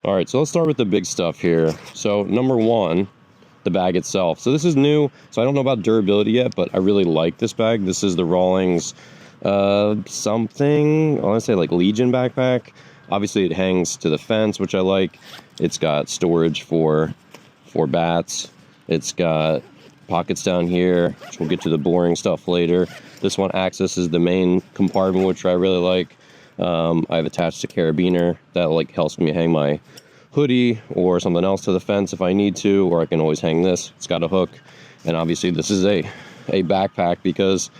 All right, so let's start with the big stuff here. So number one, the bag itself. So this is new, so I don't know about durability yet, but I really like this bag. This is the Rawlings something, I want to say like Legion backpack. Obviously it hangs to the fence, which I like. It's got storage for bats. It's got pockets down here, which we'll get to the boring stuff later. This one accesses the main compartment, which I really like. I've attached a carabiner that like helps me hang my hoodie or something else to the fence if I need to, or I can always hang this. It's got a hook, and obviously this is a backpack because,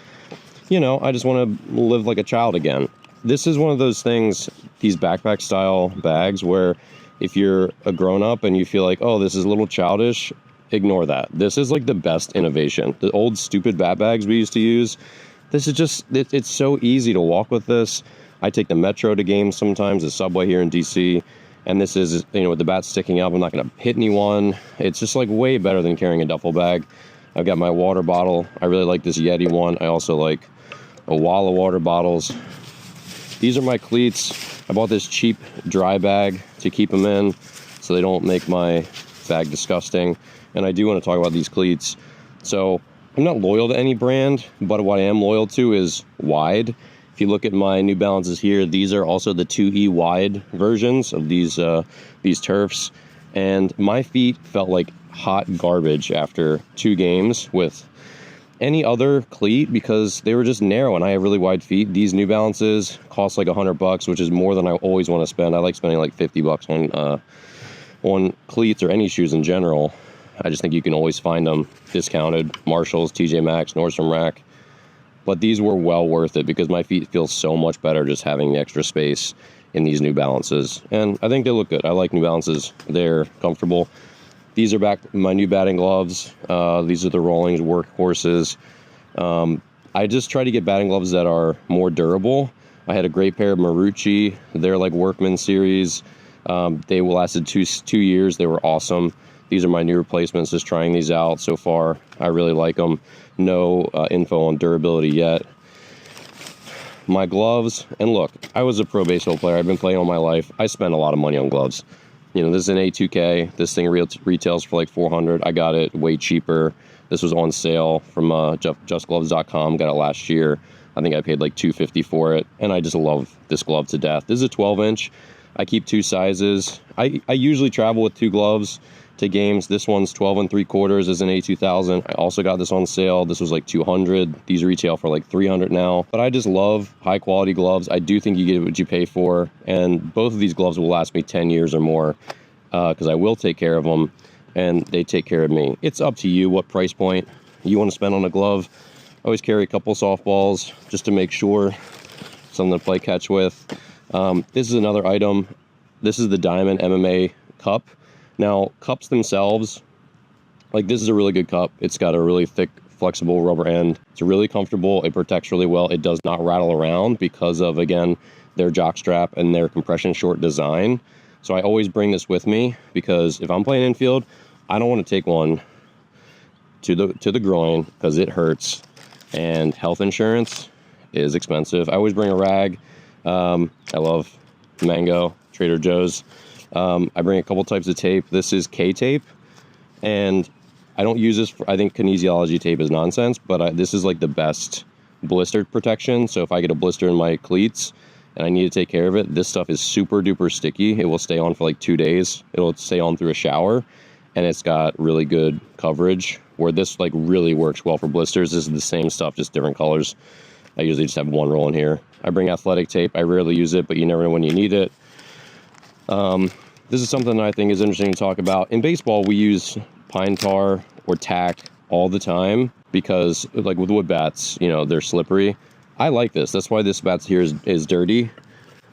you know, I just want to live like a child again. This is one of those things, these backpack style bags, where if you're a grown-up and you feel like, oh, this is a little childish, ignore that. This is like the best innovation. The old stupid bat bags we used to use, this is just, it's so easy to walk with this. I take the Metro to games sometimes, the subway here in DC, and this is, you know, with the bat sticking up, I'm not going to hit anyone. It's just like way better than carrying a duffel bag. I've got my water bottle. I really like this Yeti one. I also like a wall of water bottles. These are my cleats. I bought this cheap dry bag to keep them in so they don't make my bag disgusting. And I do want to talk about these cleats. So I'm not loyal to any brand, but what I am loyal to is wide. If you look at my New Balances here, these are also the 2E wide versions of these turfs. And my feet felt like hot garbage after 2 games with any other cleat because they were just narrow and I have really wide feet. These New Balances cost like $100, which is more than I always want to spend. I like spending like $50 on cleats or any shoes in general. I just think you can always find them discounted. Marshalls, TJ Maxx, Nordstrom Rack. But these were well worth it because my feet feel so much better just having the extra space in these New Balances. And I think they look good. I like New Balances. They're comfortable. These are back my new batting gloves. These are the Rawlings Workhorses. I just try to get batting gloves that are more durable. I had a great pair of Marucci. They're like Workman series. They lasted two years. They were awesome. These are my new replacements, just trying these out so far. I really like them. No info on durability yet. My gloves, and look, I was a pro baseball player. I've been playing all my life. I spent a lot of money on gloves. You know, this is an A2K. This thing retails for like $400. I got it way cheaper. This was on sale from justgloves.com. Got it last year. I think I paid like $250 for it, and I just love this glove to death. This is a 12-inch. I keep 2 sizes. I usually travel with 2 gloves to games. This one's 12 3/4 is an A2000. I also got this on sale. This was like $200. These retail for like $300 now. But I just love high quality gloves. I do think you get what you pay for. And both of these gloves will last me 10 years or more because I will take care of them and they take care of me. It's up to you what price point you want to spend on a glove. I always carry a couple softballs just to make sure, something to play catch with. This is another item. This is the Diamond MMA cup. Now, cups themselves, like this is a really good cup. It's got a really thick, flexible rubber end. It's really comfortable. It protects really well. It does not rattle around because of, again, their jock strap and their compression short design. So I always bring this with me because if I'm playing infield, I don't want to take one to the groin because it hurts. And health insurance is expensive. I always bring a rag. I love Mango, Trader Joe's. I bring a couple types of tape. This is K-tape, and I don't use this I think kinesiology tape is nonsense, but this is like the best blister protection. So if I get a blister in my cleats and I need to take care of it, this stuff is super duper sticky. It will stay on for like 2 days. It'll stay on through a shower, and it's got really good coverage where this like really works well for blisters. This is the same stuff, just different colors. I usually just have one roll in here. I bring athletic tape. I rarely use it, but you never know when you need it. This is something that I think is interesting to talk about. In baseball, we use pine tar or tack all the time because, like with wood bats, you know, they're slippery. I like this. That's why this bat here is dirty.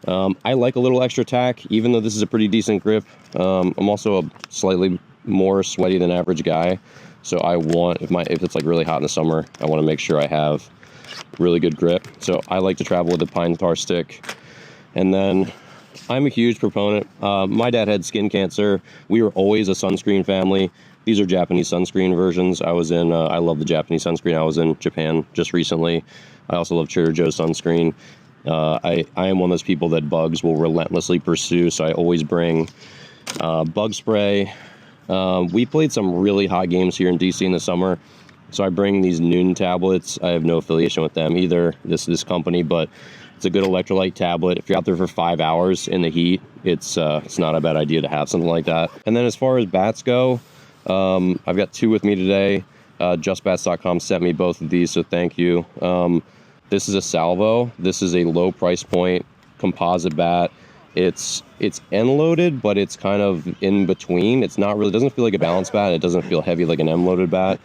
I like a little extra tack, even though this is a pretty decent grip. I'm also a slightly more sweaty than average guy, so I want, if it's like really hot in the summer, I want to make sure I have really good grip. So I like to travel with a pine tar stick. And then I'm a huge proponent. My dad had skin cancer. We were always a sunscreen family. These are Japanese sunscreen versions. I love the Japanese sunscreen. I was in Japan just recently. I also love Trader Joe's sunscreen. I am one of those people that bugs will relentlessly pursue, so I always bring bug spray. We played some really hot games here in DC in the summer, so I bring these Noon tablets. I have no affiliation with them either, this company, but it's a good electrolyte tablet. If you're out there for 5 hours in the heat, it's not a bad idea to have something like that. And then as far as bats go, I've got 2 with me today. JustBats.com sent me both of these, so thank you. This is a salvo. This is a low price point composite bat. It's end loaded, but it's kind of in between. It's not really, doesn't feel like a balance bat. It doesn't feel heavy like an M loaded bat.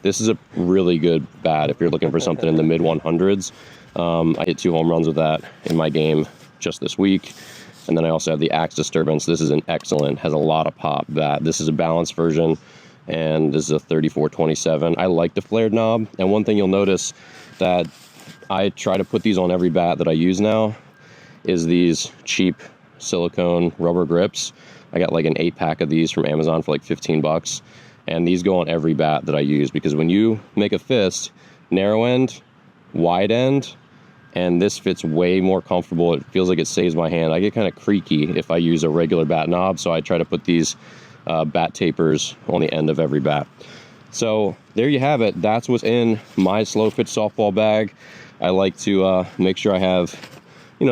This is a really good bat if you're looking for something in the mid 100s. I hit 2 home runs with that in my game just this week. And then I also have the Axe Disturbance. This is an excellent, has a lot of pop bat. This is a balanced version, and this is a 3427. I like the flared knob. And one thing you'll notice that I try to put these on every bat that I use now is these cheap silicone rubber grips. I got like an 8-pack of these from Amazon for like 15 bucks. And these go on every bat that I use, because when you make a fist, narrow end, wide end, and this fits way more comfortable. It feels like it saves my hand. I get kind of creaky if I use a regular bat knob, so I try to put these bat tapers on the end of every bat. So there you have it. That's what's in my slow pitch softball bag. I like to make sure I have,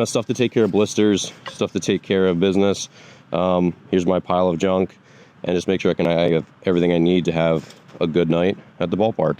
stuff to take care of blisters, stuff to take care of business. Here's my pile of junk, and just make sure I have everything I need to have a good night at the ballpark.